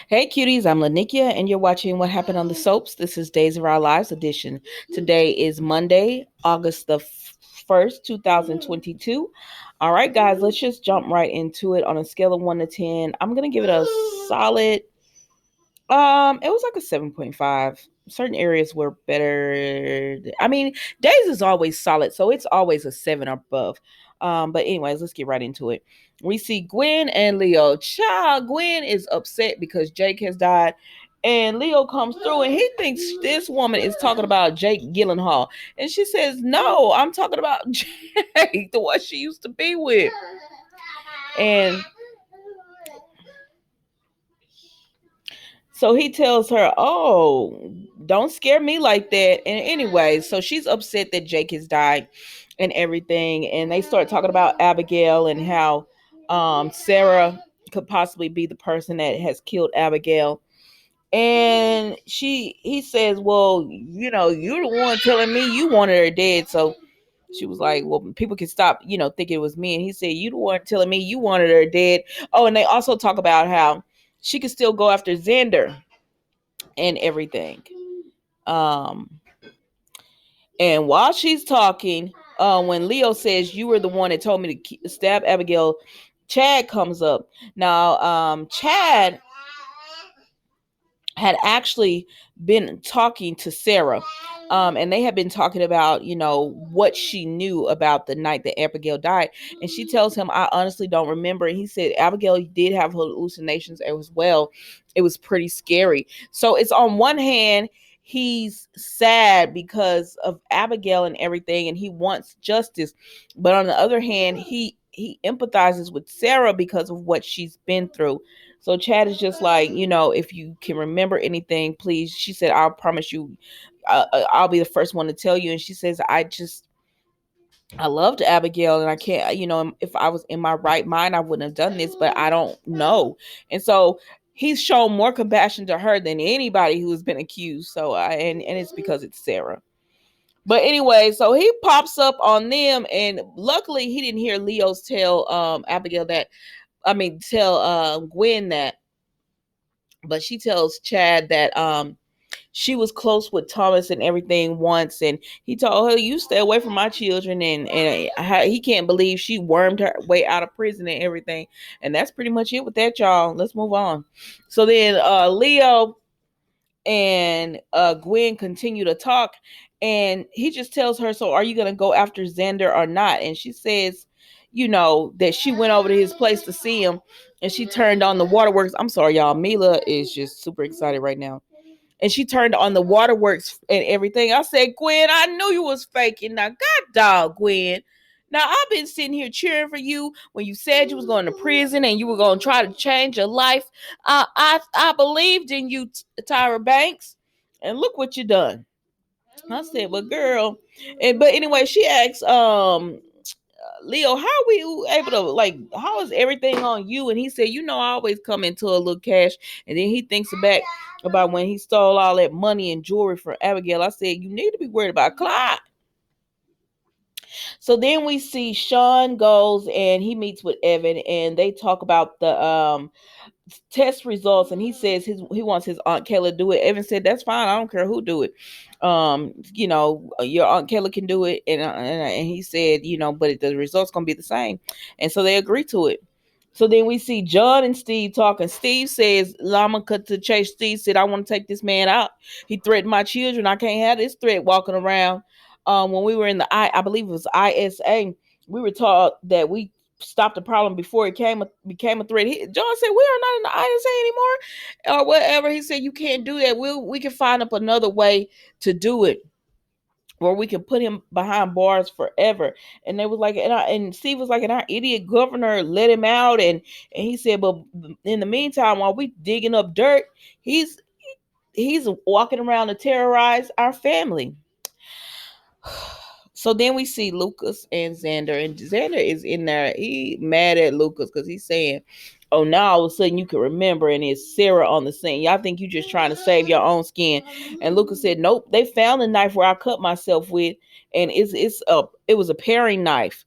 Hey cuties, I'm Lanikia and you're watching What Happened on the Soaps. This is Days of Our Lives edition. Today is Monday, August the 1st, 2022. All right, guys, let's just jump right into it on a scale of 1 to 10. I'm going to give it a solid it was like a 7.5. Certain areas were better. I mean, Days is always solid, so it's always a 7 or above. But anyways, let's get right into it. We see Gwen and Leo. Child, Gwen is upset because Jake has died. And Leo comes through and he thinks this woman is talking about Jake Gyllenhaal. And she says, no, I'm talking about Jake, the one she used to be with. And so he tells her, oh, don't scare me like that. And anyway, so she's upset that Jake has died and everything. And they start talking about Abigail and how Sarah could possibly be the person that has killed Abigail. And he says, well, you're the one telling me you wanted her dead. So she was like, well, people can stop, thinking it was me. And he said, you the one telling me you wanted her dead. Oh, and they also talk about how she could still go after Xander and everything. Um, and while she's talking, when Leo says you were the one that told me to stab Abigail, Chad comes up. Now, Chad had actually been talking to Sarah. And they had been talking about, what she knew about the night that Abigail died. And she tells him, I honestly don't remember. And he said, Abigail did have hallucinations as well. It was pretty scary. So it's on one hand, he's sad because of Abigail and everything, and he wants justice. But on the other hand, he empathizes with Sarah because of what she's been through. So Chad is just like, if you can remember anything, please. She said, I'll promise you, I'll be the first one to tell you. And she says, I loved Abigail and I can't, if I was in my right mind, I wouldn't have done this, but I don't know. And so he's shown more compassion to her than anybody who has been accused. So, and it's because it's Sarah. But anyway, so he pops up on them, and luckily he didn't hear Leo's tell Abigail that, tell Gwen that, but she tells Chad that she was close with Thomas and everything once, and he told her, you stay away from my children, and he can't believe she wormed her way out of prison and everything. And that's pretty much it with that, y'all. Let's move on. So then Leo and Gwen continue to talk, and he just tells her, so are you going to go after Xander or not? And she says, that she went over to his place to see him, and she turned on the waterworks. I'm sorry, y'all. Mila is just super excited right now. And she turned on the waterworks and everything. I said, Gwen, I knew you was faking. Now, God dog, Gwen. Now, I've been sitting here cheering for you when you said you was going to prison and you were going to try to change your life. I believed in you, Tyra Banks. And look what you done. I said, well, girl. But anyway, she asked Leo, how are we able to, like, how is everything on you? And he said, I always come into a little cash. And then he thinks back about when he stole all that money and jewelry from Abigail. I said, you need to be worried about Clyde. So then we see Sean goes and he meets with Evan, and they talk about the test results, and he says he wants his Aunt Kayla to do it. Evan said, that's fine, I don't care who do it. Your Aunt Kayla can do it. And he said, but the results gonna be the same. And so they agree to it. So then we see John and Steve talking. Steve says, Llama cut to chase. Steve said, I want to take this man out. He threatened my children. I can't have this threat walking around. When we were in I believe it was ISA, we were taught that we stopped the problem before it became a threat. John said, we are not in the ISA anymore or whatever. He said, you can't do that. We can find up another way to do it, or we can put him behind bars forever. And they was like, and Steve was like, and our idiot governor let him out. And he said, but in the meantime, while we digging up dirt, he's walking around to terrorize our family. So then we see Lucas and Xander, and Xander is in there. He mad at Lucas because he's saying, oh, now all of a sudden you can remember, and it's Sarah on the scene. Y'all think you just trying to save your own skin. And Lucas said, nope, they found the knife where I cut myself with, and it was a paring knife.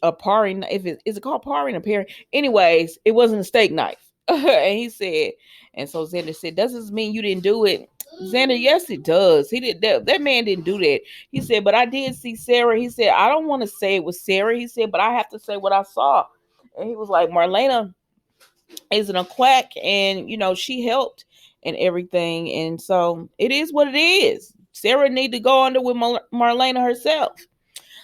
A paring, is it called paring or paring? Anyways, it wasn't a steak knife. And he said, and so Xander said, does this mean you didn't do it? Xander, yes, it does. He did that man didn't do that. He said, but I did see Sarah. He said, I don't want to say it was Sarah. He said, but I have to say what I saw. And he was like, Marlena isn't a quack, and she helped and everything. And so it is what it is. Sarah need to go under with Marlena herself.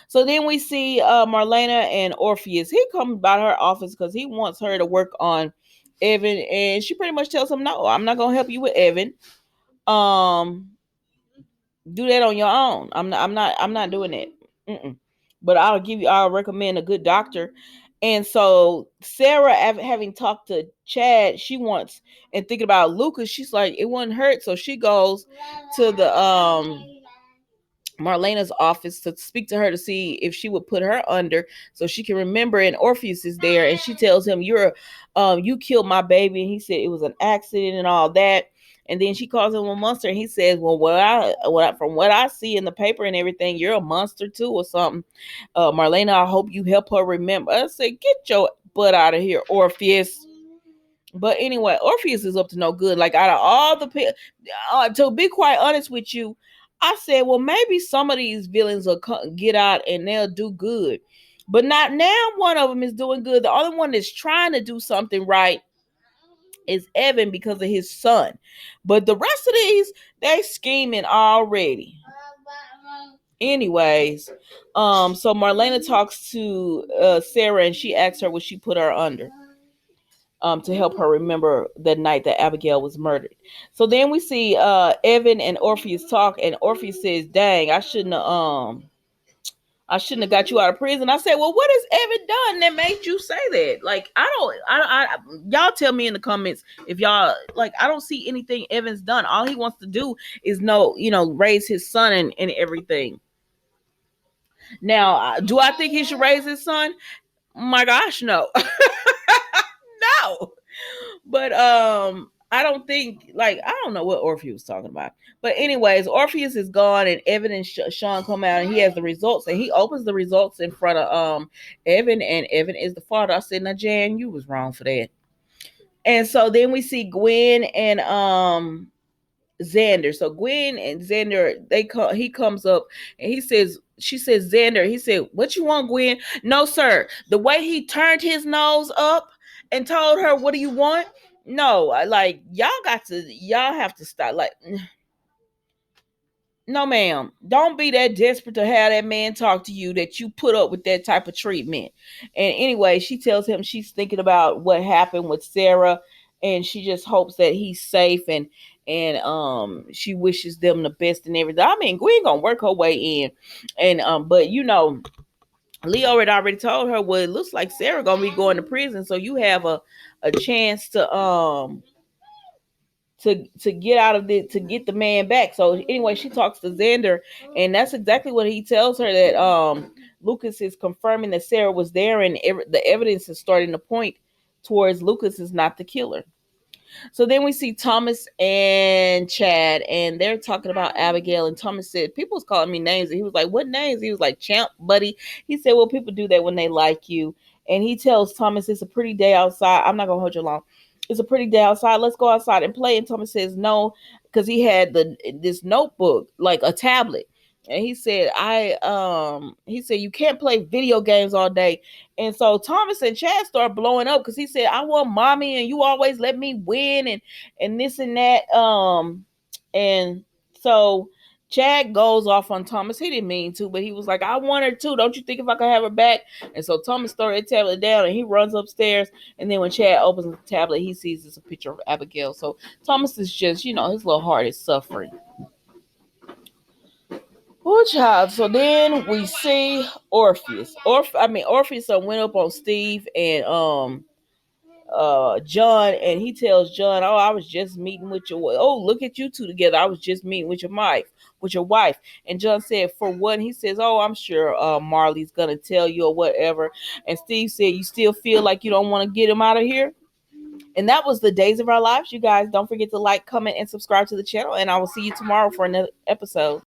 So then we see Marlena and Orpheus. He comes by her office because he wants her to work on Evan, and she pretty much tells him, no, I'm not gonna help you with Evan. Do that on your own. I'm not doing it. But I'll recommend a good doctor. And so Sarah, having talked to Chad, she wants, and thinking about Lucas, she's like, it wouldn't hurt. So she goes to the Marlena's office to speak to her to see if she would put her under so she can remember. And Orpheus is there, and she tells him, you killed my baby. And he said it was an accident and all that. And then she calls him a monster, and he says, well, from what I see in the paper and everything, you're a monster too or something. Marlena, I hope you help her remember. I said, get your butt out of here, Orpheus. But anyway, Orpheus is up to no good. Like, out of all the to be quite honest with you, I said, well, maybe some of these villains will get out and they'll do good. But not now. One of them is doing good. The other one that's trying to do something right is Evan because of his son. But the rest of these, they scheming already. Anyways, so Marlena talks to Sarah, and she asks her would she put her under to help her remember the night that Abigail was murdered. So then we see Evan and Orpheus talk, and Orpheus says, dang, I shouldn't have got you out of prison. I said, well, what has Evan done that made you say that? Like, y'all tell me in the comments if y'all, like, I don't see anything Evan's done. All he wants to do is raise his son and everything. Now, do I think he should raise his son? My gosh, no. No. But I don't think, I don't know what Orpheus was talking about. But anyways, Orpheus is gone, and Evan and Sean come out, and he has the results, and he opens the results in front of Evan, and Evan is the father. I said, now, Jan, you was wrong for that. And so then we see Gwen and Xander. So Gwen and Xander, he comes up, and she says, Xander, he said, what you want, Gwen? No, sir. The way he turned his nose up and told her, what do you want? No, y'all have to stop. No, ma'am. Don't be that desperate to have that man talk to you that you put up with that type of treatment. And anyway, she tells him she's thinking about what happened with Sarah, and she just hopes that he's safe, and she wishes them the best and everything. I mean, Gwen gonna work her way in, and but Leo had already told her, well, it looks like Sarah gonna be going to prison, so you have a chance to get out of it, to get the man back. So anyway, she talks to Xander, and that's exactly what he tells her, that Lucas is confirming that Sarah was there, and the evidence is starting to point towards Lucas is not the killer. So then we see Thomas and Chad, and they're talking about Abigail. And Thomas said, people's calling me names. And he was like, what names? He was like, champ, buddy. He said, well, people do that when they like you. And he tells Thomas, it's a pretty day outside. I'm not going to hold you long. It's a pretty day outside. Let's go outside and play. And Thomas says no, because he had this notebook, like a tablet. And he said, you can't play video games all day. And so Thomas and Chad start blowing up, because he said, I want mommy, and you always let me win, and this and that. And so Chad goes off on Thomas. He didn't mean to, but he was like, I want her too. Don't you think if I could have her back? And so Thomas throws the tablet down, and he runs upstairs. And then when Chad opens the tablet, he sees it's a picture of Abigail. So Thomas is just, his little heart is suffering. Oh, child. So then we see Orpheus. Orpheus went up on Steve and John, and he tells John, oh, I was just meeting with look at you two together. I was just meeting with your wife. And John said, for what? He says, oh, I'm sure Marley's gonna tell you or whatever. And Steve said, you still feel like you don't want to get him out of here? And that was the Days of Our Lives. You guys don't forget to like, comment, and subscribe to the channel, and I will see you tomorrow for another episode.